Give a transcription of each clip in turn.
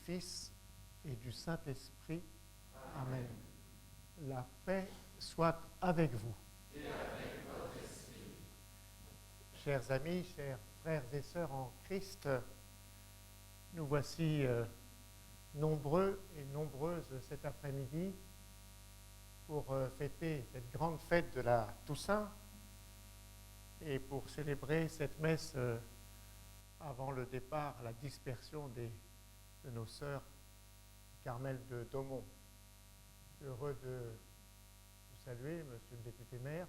Fils et du Saint-Esprit. Amen. La paix soit avec vous. Et avec votre esprit. Chers amis, chers frères et sœurs en Christ, nous voici nombreux et nombreuses cet après-midi pour fêter cette grande fête de la Toussaint et pour célébrer cette messe avant le départ, la dispersion de nos sœurs du Carmel de Daumont. Heureux de vous saluer, monsieur le député maire,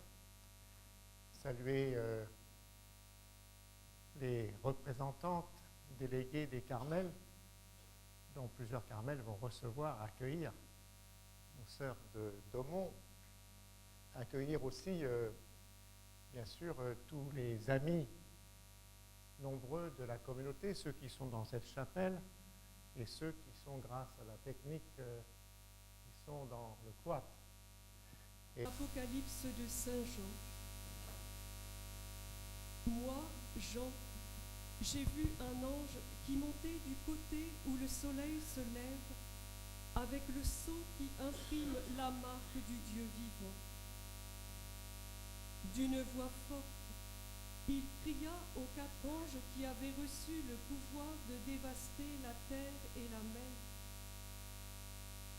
saluer les représentantes déléguées des Carmels, dont plusieurs Carmels vont recevoir, accueillir nos sœurs de Daumont, accueillir aussi, bien sûr, tous les amis nombreux de la communauté, ceux qui sont dans cette chapelle et ceux qui sont, grâce à la technique, qui sont dans le cloître. Apocalypse de Saint Jean. Moi, Jean, j'ai vu un ange qui montait du côté où le soleil se lève, avec le sceau qui imprime la marque du Dieu vivant. D'une voix forte, il cria aux 4 anges qui avaient reçu le pouvoir de dévaster la terre et la mer.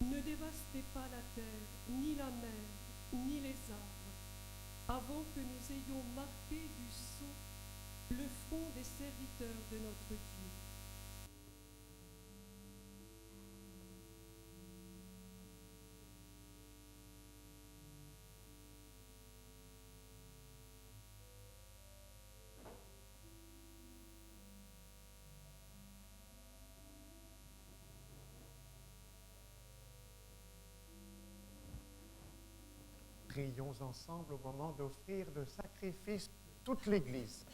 Ne dévastez pas la terre, ni la mer, ni les arbres, avant que nous ayons marqué du sceau le front des serviteurs de notre Dieu. Prions ensemble au moment d'offrir le sacrifice de toute l'Église.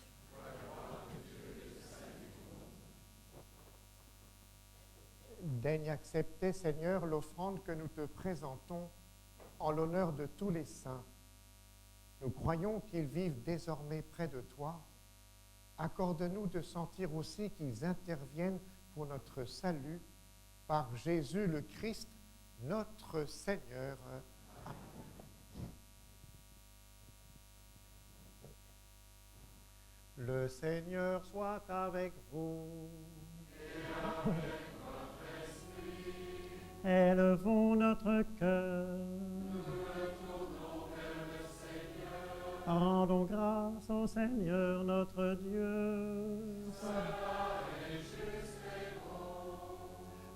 Daigne accepter, Seigneur, l'offrande que nous te présentons en l'honneur de tous les saints. Nous croyons qu'ils vivent désormais près de toi. Accorde-nous de sentir aussi qu'ils interviennent pour notre salut par Jésus le Christ, notre Seigneur. Le Seigneur soit avec vous. Et avec votre esprit. Élevons notre cœur. Nous retournons vers le Seigneur. Rendons grâce au Seigneur notre Dieu. Cela est juste et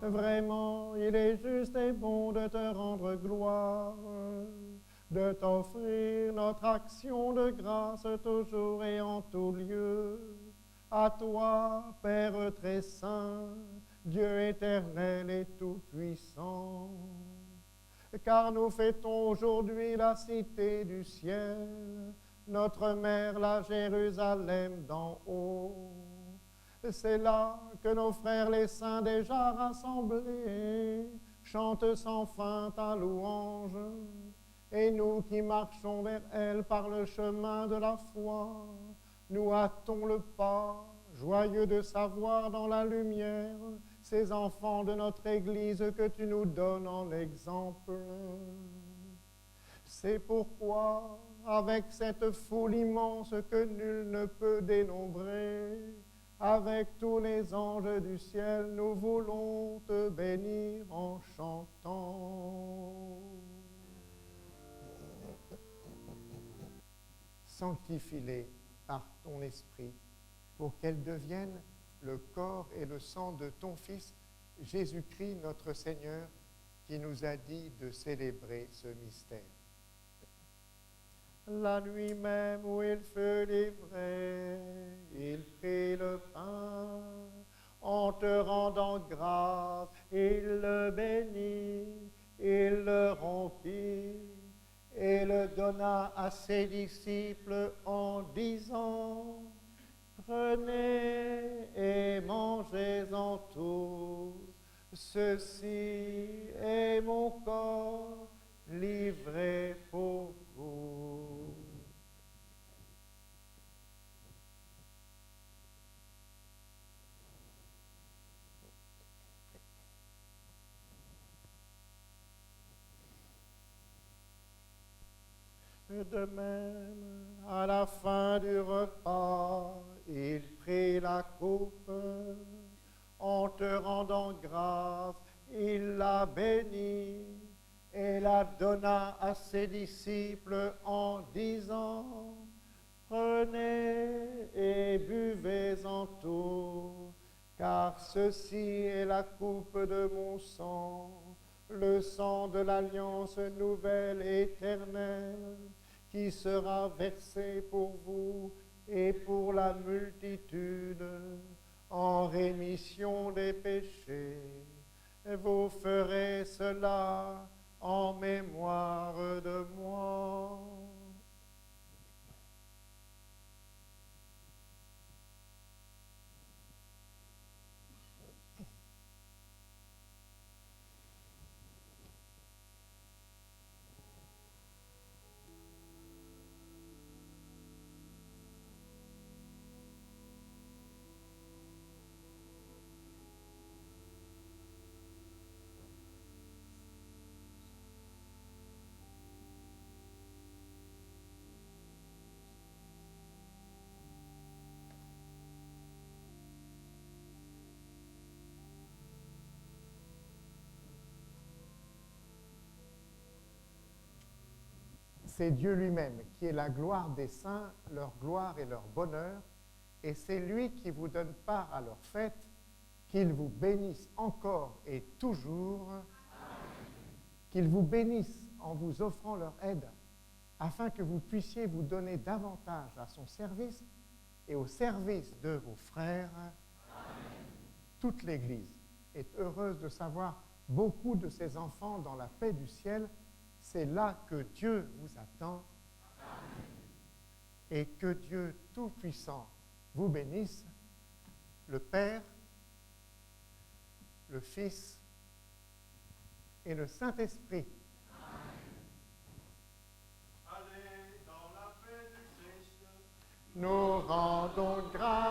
bon. Vraiment, il est juste et bon de te rendre gloire, de t'offrir notre action de grâce toujours et en tout lieu. À toi, Père très saint, Dieu éternel et tout-puissant. Car nous fêtons aujourd'hui la cité du ciel, notre mère, la Jérusalem d'en haut. C'est là que nos frères les saints déjà rassemblés chantent sans fin ta louange. Et nous qui marchons vers elle par le chemin de la foi, nous hâtons le pas, joyeux de savoir dans la lumière ces enfants de notre Église que tu nous donnes en exemple. C'est pourquoi, avec cette foule immense que nul ne peut dénombrer, avec tous les anges du ciel, nous voulons te bénir en chantant. Sanctifie-les par ton esprit, pour qu'elles deviennent le corps et le sang de ton Fils, Jésus-Christ notre Seigneur, qui nous a dit de célébrer ce mystère. La nuit même où il fut livré, il prit le pain, en te rendant grâce, il le bénit, il le rompit, et le donna à ses disciples en disant, prenez et mangez-en tous, ceci est mon corps livré pour vous. De même, à la fin du repas, il prit la coupe. En te rendant grâce, il la bénit et la donna à ses disciples en disant, prenez et buvez-en tous, car ceci est la coupe de mon sang, le sang de l'alliance nouvelle et éternelle, qui sera versé pour vous et pour la multitude en rémission des péchés. Vous ferez cela en mémoire de moi. C'est Dieu lui-même qui est la gloire des saints, leur gloire et leur bonheur, et c'est lui qui vous donne part à leur fête, qu'il vous bénisse encore et toujours, qu'il vous bénisse en vous offrant leur aide, afin que vous puissiez vous donner davantage à son service et au service de vos frères. Toute l'Église est heureuse de savoir beaucoup de ses enfants dans la paix du ciel. C'est là que Dieu vous attend. Amen. Et que Dieu Tout-Puissant vous bénisse, le Père, le Fils et le Saint-Esprit. Allez dans la paix du Christ. Nous rendons grâce